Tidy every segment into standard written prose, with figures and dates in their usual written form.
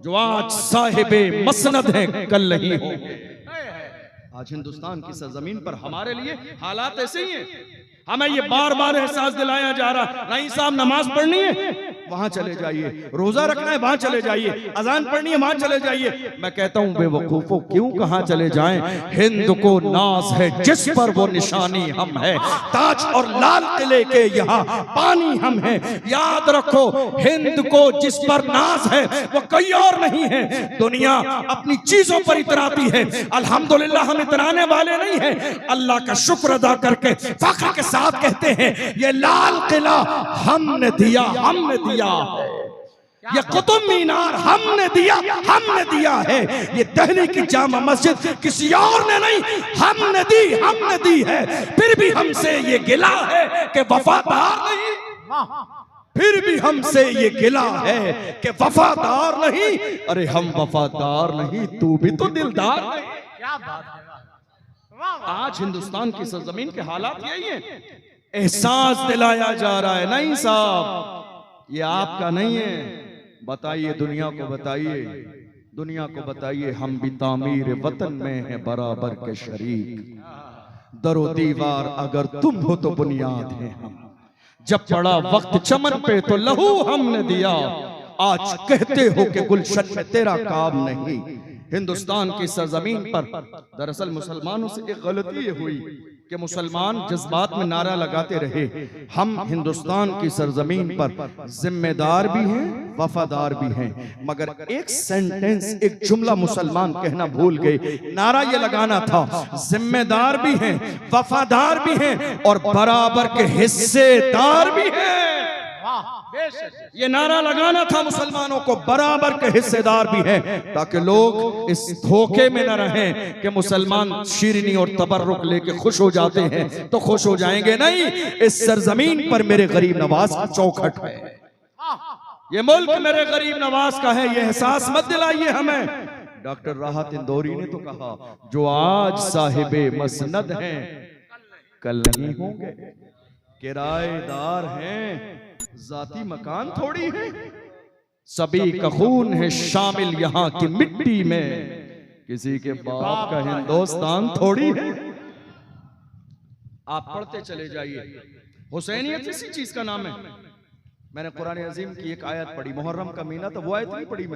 जो आज साहिबे मसनद हैं कल नहीं होंगे। आज हिंदुस्तान की सरजमीन पर हमारे लिए हालात ऐसे ही हैं। हमें ये बार बार एहसास दिलाया जा रहा, नहीं साहब नमाज पढ़नी है वहां चले जाइए, रोजा रखना है वहां चले जाइए, अजान पढ़नी है वहां चले जाइए। मैं कहता हूं बेवकूफों, क्यों कहां चले जाएं? हिंद को नाज है जिस पर वो निशानी हम है, ताज और लाल किले के यहाँ पानी हम है। याद रखो, हिंद को जिस पर नाज है वो कोई और नहीं है। दुनिया अपनी चीजों पर इतराती है, अल्हम्दुलिल्लाह हम इतराने वाले नहीं है। अल्लाह का शुक्र अदा करके फख्र के साथ कहते हैं, ये लाल किला हमने दिया, हमने दिया है। ये कुतुब मीनार हमने दिया है। ये दिल्ली की जामा मस्जिद किसी और ने नहीं, हमने दी है। फिर भी हमसे ये गिला है कि वफादार नहीं, फिर भी हमसे ये गिला है कि वफादार नहीं। अरे हम वफादार नहीं, तू भी तो दिलदार नहीं। क्या बात है। आज हिंदुस्तान की सरजमीन के हालात यही हैं। एहसास दिलाया जा रहा है, नहीं साहब ये आपका नहीं है। बताइए दुनिया को, दुनिया को बताइए, हम भी तामीर वतन में हैं बराबर के शरीक। दरो दीवार अगर तुम हो तो बुनियाद है हम। जब पड़ा वक्त चमन पे तो लहू हमने दिया। आज कहते हो कि गुलशन में तेरा काम नहीं। हिंदुस्तान की सरजमीन पर दरअसल मुसलमानों से एक गलती ये हुई कि मुसलमान जज्बात में नारा लगाते रहे। हम हिंदुस्तान की सरजमीन पर जिम्मेदार भी हैं, वफादार भी हैं, मगर एक सेंटेंस, एक जुमला मुसलमान कहना भूल गए। नारा ये लगाना था, जिम्मेदार भी हैं, वफादार भी हैं और बराबर के हिस्सेदार भी हैं। ये नारा लगाना था मुसलमानों को, बराबर के हिस्सेदार भी हैं, ताकि लोग इस धोखे में न रहें कि मुसलमान शीरनी और तबर्रुक लेके खुश हो जाते हैं तो खुश हो जाएंगे। नहीं, इस सरजमीन पर मेरे गरीब नवाज की चौखट है, ये मुल्क मेरे गरीब नवाज का है। ये एहसास मत दिलाइए हमें। डॉक्टर राहत इंदौरी ने तो कहा, जो आज साहिबे मसनद हैं कल नहीं होंगे। किराएदार हैं, जाती मकान थोड़ी है। सभी का खून है शामिल यहाँ की मिट्टी में, किसी के बाप का हिंदुस्तान थोड़ी है। आप पढ़ते चले जाइए, हुसैनियत इसी चीज का नाम है। मैंने कुरान अजीम की एक आयत पढ़ी, मुहर्रम का महीना था, वो आयत नहीं पढ़ी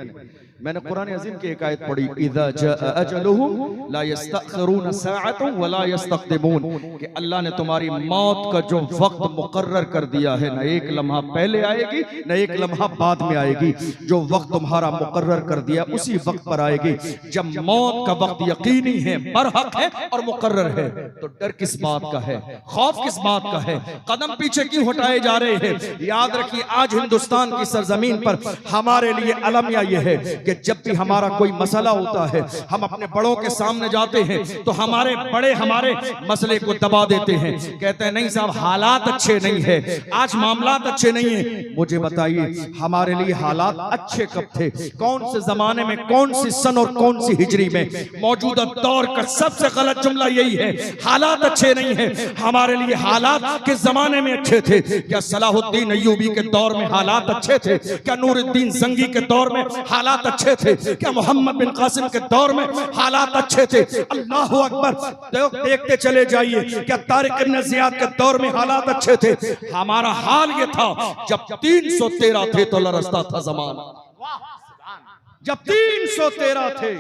मैंने कुरान अजीम की एक आयत पढ़ी, इज़ा जाअ अजलुहुम ला यस्तअखिरून साअतन वला यस्तक़दिमून, कि अल्लाह ने तुम्हारी मौत का जो वक्त मुकर्रर कर दिया है, न एक लम्हा पहले आएगी न एक लम्हा बाद में आएगी। जो वक्त तुम्हारा मुकर्रर कर दिया उसी वक्त पर आएगी। जब मौत का वक्त यकीनी है, बरहक है और मुकर्रर है, तो डर किस बात का है, खौफ किस बात का है, कदम पीछे क्यों हटाए जा रहे हैं? याद रखिए, आज हिंदुस्तान की सरजमीन पर हमारे लिए अलमिया यह है कि जब भी हमारा कोई मसला होता है, हम अपने बड़ों के सामने जाते हैं तो हमारे बड़े हमारे मसले को दबा देते हैं, कहते हैं नहीं साहब हालात अच्छे नहीं है, आज मामलात अच्छे नहीं है। मुझे बताइए हमारे लिए हालात अच्छे कब थे? कौन से जमाने में, कौन सी सन और कौन सी हिजरी में? मौजूदा दौर का सबसे गलत जुमला यही है, हालात अच्छे नहीं है। हमारे लिए हालात किस जमाने में अच्छे थे? क्या सलाहुद्दीन अय्यूबी के दौर में हालात अच्छे थे? क्या नूरुद्दीन जंगी के दौर में हालात अच्छे थे? क्या मोहम्मद बिन कासिम के दौर में हालात अच्छे थे? अल्लाह अकबर, देखते चले जाइए, क्या तारिक इब्न जियाद के दौर में हालात अच्छे थे? हमारा हाल ये था जब 313 थे तो लरसता था जमाना। जब 313 थे,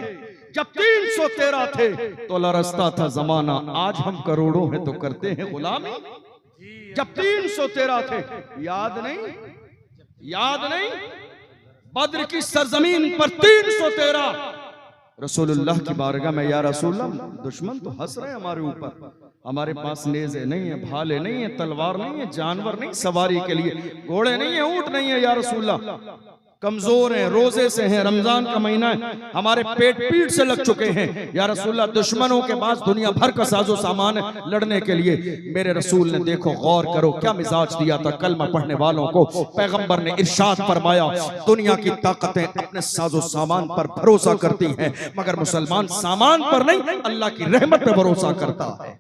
जब 313 थे तो लरसता था जमाना। आज हम करोड़ों हैं तो करते हैं गुलामी। जब 313 थे, याद नहीं? याद नहीं? बद्र की सरजमीन पर 313 रसूलुल्लाह की बारगाह में, या रसूलल्लाह, दुश्मन तो हंस रहे हैं हमारे ऊपर, हमारे पास नेज़े नहीं है, भाले नहीं है, तलवार नहीं है, जानवर नहीं सवारी के लिए, घोड़े नहीं है, ऊंट नहीं है, या रसूलल्लाह कमजोर हैं, रोजे से हैं, रमजान का महीना है, हमारे पेट पीठ से लग चुके हैं, या रसूलल्लाह दुश्मनों के पास दुनिया भर का साजो सामान है लड़ने के लिए। मेरे रसूल ने, देखो गौर करो, क्या मिजाज दिया था कलमा पढ़ने वालों को। पैगंबर ने इरशाद फरमाया, दुनिया की ताकतें अपने साजो सामान पर भरोसा करती हैं, मगर मुसलमान सामान पर नहीं, अल्लाह की रहमत पे भरोसा करता है,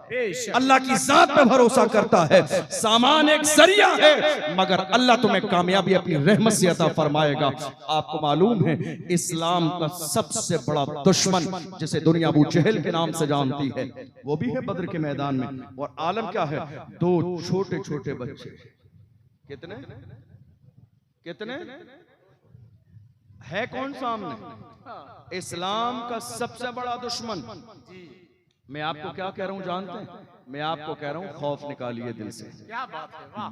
अल्लाह की जात पे भरोसा करता है। सामान एक जरिया है, मगर अल्लाह तुम्हें कामयाबी अपनी रहमत से अता फरमाएगा। आपको मालूम है इस्लाम का सबसे बड़ा दुश्मन जिसे दुनिया अबू जहल के नाम से जानती है वो भी है बद्र के मैदान में। और आलम क्या है, दो छोटे छोटे बच्चे। कितने कितने है कौन सामने? इस्लाम का सबसे बड़ा दुश्मन। मैं आपको क्या कह रहा हूं जानते हैं? मैं आपको कह रहा हूं खौफ निकालिए दिल से,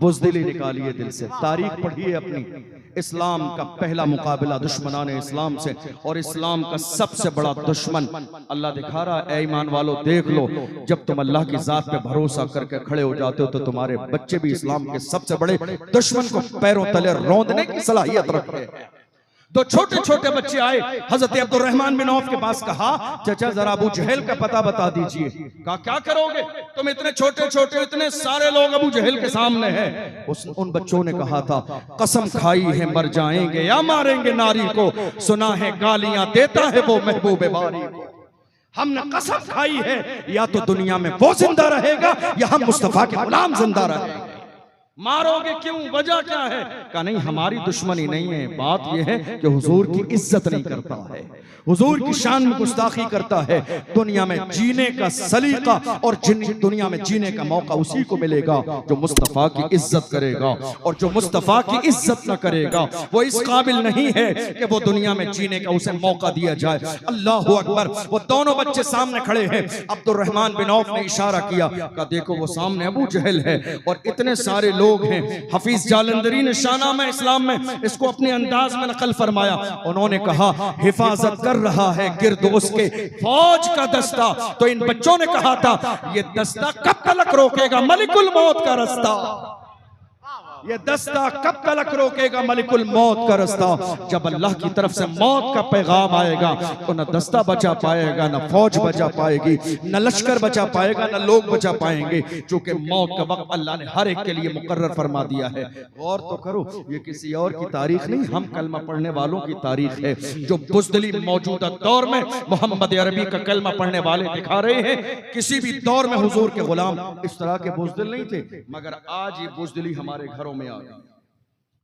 बुज़दिली निकालिए दिल से। तारीख पढ़िए अपनी। इस्लाम का पहला मुकाबला दुश्मनान इस्लाम से, और इस्लाम का सबसे बड़ा दुश्मन अल्लाह दिखा रहा है। ईमान वालों देख लो, जब तुम अल्लाह की जात पे भरोसा करके खड़े हो जाते हो तो तुम्हारे बच्चे भी इस्लाम के सबसे बड़े दुश्मन को पैरों तले रौंदने की सलाहियत रखते हैं। दो छोटे छोटे बच्चे आए, हजरत अब्दुर्रहमान बिन औफ के पास, कहा चाचा जरा अबू जहल का पता बता दीजिए। कहा क्या करोगे तुम, इतने छोटे छोटे, इतने सारे लोग अबू जहल के सामने हैं। उन बच्चों ने कहा था कसम खाई है मर जाएंगे या मारेंगे नारी को, सुना है गालियां देता है वो महबूब बारी को। हमने कसम खाई है या तो दुनिया में वो जिंदा रहेगा या हम मुस्तफा के गुलाम जिंदा रहेंगे। मारोगे क्यों, वजह क्या है? कहा नहीं हमारी दुश्मनी नहीं है, बात यह है कि हुजूर की इज्जत नहीं करता है, हुजूर की शान में गुस्ताखी करता है। दुनिया में जीने का सलीका और दुनिया में जीने का मौका उसी को मिलेगा जो मुस्तफा की इज्जत करेगा, और जो मुस्तफा की इज्जत न करेगा वो इस काबिल नहीं है कि वो दुनिया में जीने का उसे मौका दिया जाए। अल्लाह अकबर। वो दोनों बच्चे सामने खड़े हैं। अब्दुर्रहमान बिन औफ ने इशारा किया, कहा देखो वो सामने अबू जहल है और इतने सारे लोग हैं। हफीज जालंधरी ने शाहनामा इस्लाम में इसको अपने अंदाज में नकल फरमाया। उन्होंने कहा हिफाजत कर रहा है गिरद उसके फौज का दस्ता। तो इन बच्चों ने कहा था ये दस्ता कब तक रोकेगा मलिकुल मौत का रास्ता, ये दस्ता कब तक रोकेगा मलिकुल मौत का रास्ता। जब अल्लाह की तरफ से मौत का पैगाम आएगा तो न दस्ता बचा पाएगा, न फौज बचा पाएगी, न लश्कर बचा पाएगा, न लोग बचा पाएंगे, क्योंकि मौत का वक्त अल्लाह ने हर एक के लिए मुकर्रर फरमा दिया है। गौर तो करो, ये किसी और की तारीख नहीं, हम कलमा पढ़ने वालों की तारीख है। जो बुज़दिली मौजूदा दौर में मोहम्मद अरबी का कलमा पढ़ने वाले दिखा रहे हैं, किसी भी दौर में हुजूर के गुलाम इस तरह के बुज़दिल नहीं थे, मगर आज ये बुज़दिली हमारे घरों में आ गई।